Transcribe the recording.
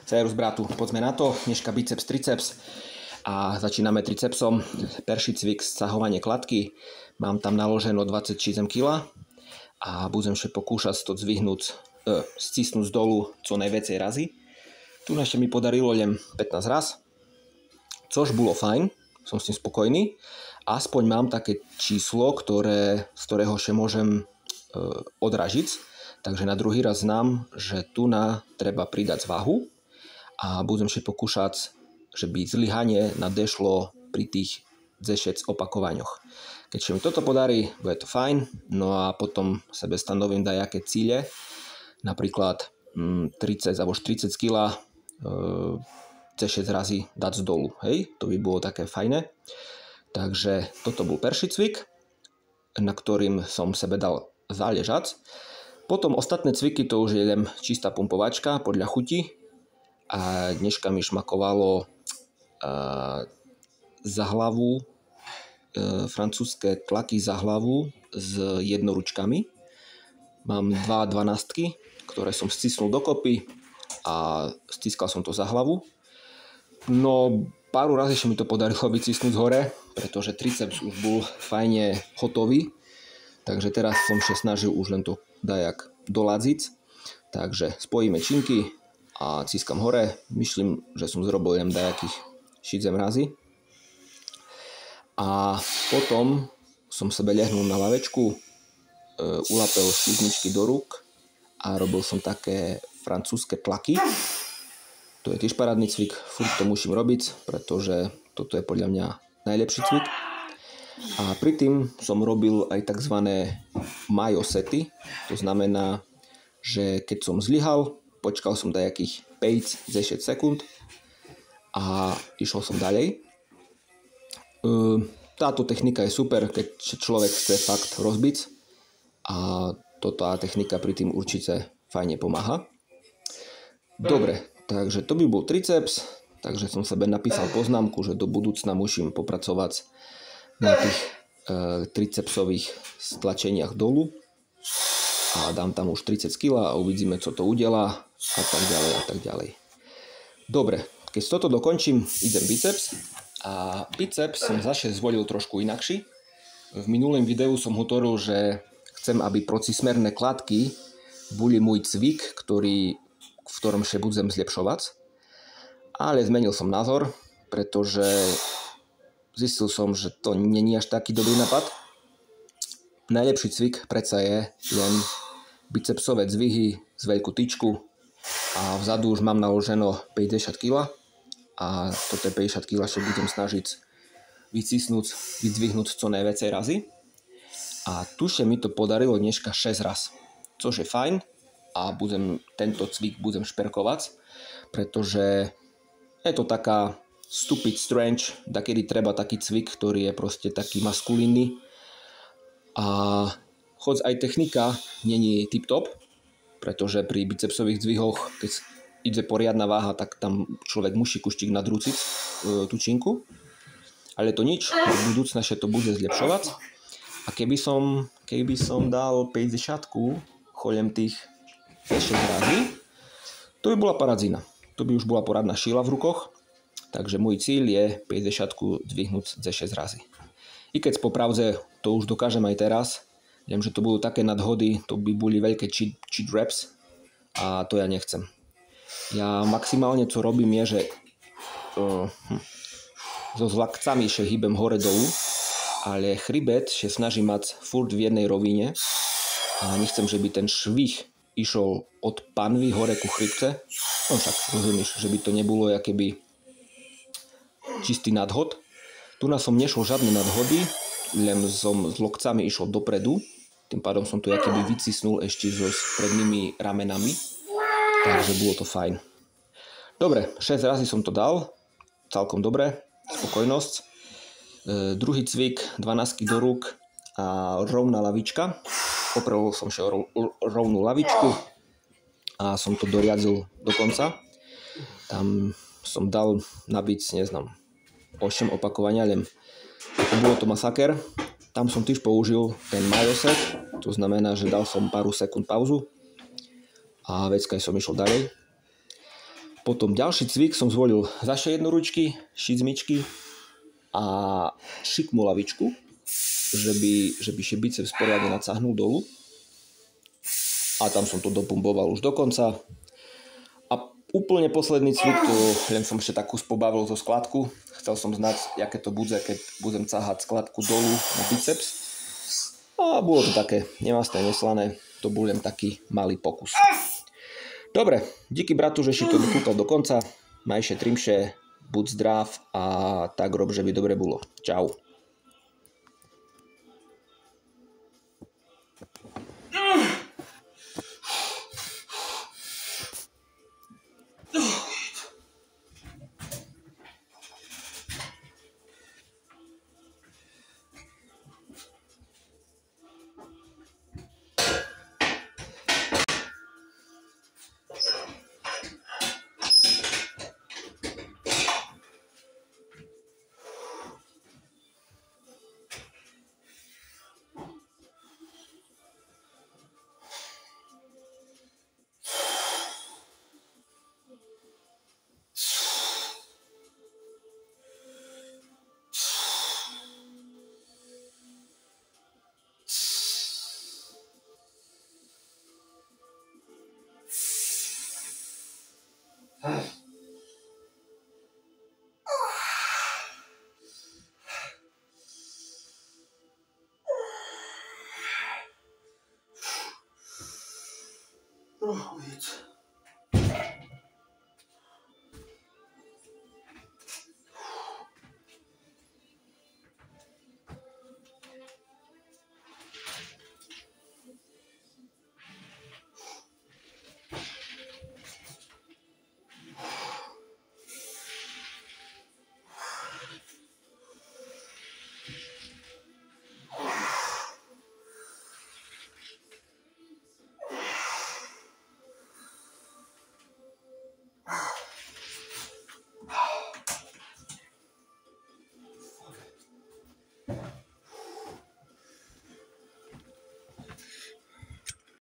Cérus bratu, poďme na to. Dneška biceps, triceps a začíname tricepsom. Perší cvik, sťahovanie kladky. Mám tam naloženo 26 kg a budem sa pokúšať to stisnúť z dolu co najviacej razy. Tu ešte mi podarilo len 15 raz, což bolo fajn, som s tým spokojný. Aspoň mám také číslo, z ktorého sa môžem odražiť. Takže na druhý raz znám, že tu treba pridať váhu a budem sa pokúšať, že by zlyhanie nadešlo pri tých 10 opakovaňoch. Keď sa mi toto podarí, bude to fajn, no a potom sebe stanovím dajaké cíle, napríklad 30 alebo 40 kg 6 razy dať z dolu, hej, to by bolo také fajné. Takže toto bol perší cvik, na ktorým som sebe dal záležať. Potom ostatné cviky to už je len čistá pumpovačka podľa chuti. A dneška mi šmakovalo za hlavu, francúzske tlaky za hlavu s jednoručkami. Mám 2 12, ktoré som stisnul dokopy a stiskal som to za hlavu. No pár razy sa mi to podarilo vycisnúť hore, pretože triceps už bol fajne hotový. Takže teraz som sa snažil už len to dajak doladziť. Takže spojíme činky a ciskam hore. Myslím, že som zrobil len dajakých 6 razy. A potom som sebe lehnul na lavečku, ulapel šípničky do rúk a robil som také francúzske tlaky. To je tiež parádny cvik, furt to musím robiť, pretože toto je podľa mňa najlepší cvik. A pri tým som robil aj tzv. Mayo sety, to znamená, že keď som zlyhal, počkal som dajakých 5-10 sekúnd a išiel som ďalej. Táto technika je super, keď človek chce fakt rozbiť a tá technika pri tým určite fajne pomáha. Dobre, takže to by bol triceps, takže som sebe napísal poznámku, že do budúcna musím popracovať na tých tricepsových stlačeniach dolu a dám tam už 30 kg a uvidíme, co to udelá a tak ďalej a tak ďalej. Dobre, keď toto dokončím, idem biceps a biceps som zase zvolil trošku inakší. V minulém videu som hovoril, že chcem, aby procismerné kladky boli môj cvik, v ktorom sa budem zlepšovať, ale zmenil som názor, pretože zistil som, že to nie je až taký dobrý nápad. Najlepší cvik predsa je len bicepsové zdvihy z veľkú tyčku a vzadu už mám naloženo 50 kg a toto 50 kg sa budem snažiť vyzdvihnúť co najviacej razy. A tu sa mi to podarilo dneška 6 raz, což je fajn a tento cvik budem šperkovať, pretože je to taká stupid strange, takedy treba taký cvik, ktorý je proste taký maskulínny. A hoď aj technika není tip-top, pretože pri bicepsových zdvihoch, keď ide poriadna váha, tak tam človek musí kuštík nadrúciť tú činku. Ale to nič, v budúcna sa to bude zlepšovať. A keby som dal 50-ku cholem tých 6 razy, to by bola paradzina. To by už bola poradná šíla v rukoch. Takže môj cieľ je 50-ku dvihnúť za 6 razy. I keď popravde to už dokážem aj teraz, viem, že to budú také nadhody, to by boli veľké cheat reps a to ja nechcem. Ja maximálne čo robím je, že so zlakcami sa hýbem hore-dolu, ale chrbet sa snažím mať furt v jednej rovine a nechcem, že by ten švih išiel od panvy hore ku chrbte. No však rozumieš, že by to nebolo akéby čistý nadhod. Tu som nešiel žiadne nadhody, len som s lokcami išiel dopredu, tým pádom som tu akéby vycisnul ešte so prednými ramenami, takže bolo to fajn. Dobre, 6 razy som to dal, celkom dobre, spokojnosť. Druhý cvik, 12 do rúk a rovná lavička. Opravil som sa rovnú lavičku a som to doriadil do konca. Tam som dal nabiť, 8 opakovania, len bolo to masaker. Tam som tiež použil ten Mayo set, to znamená, že dal som pár sekúnd pauzu a vecka som išiel ďalej. Potom ďalší cvik som zvolil zase jednoručky, šizmičky a šikmu lavičku, že by si biceps poriadne nacahnul dolu. A tam som to dopumpoval už do konca. A úplne posledný cvik, to len som ešte takú pobavil zo skladku. Chcel som znať, aké to bude, keď budem cahať skladku dolu na biceps. A bolo to také nemastné, neslané. To bol len taký malý pokus. Dobre, díky bratu, že si to dokúkal do konca. Majše trimše, buď zdrav a tak rob, že by dobre bolo. Čau. Ach.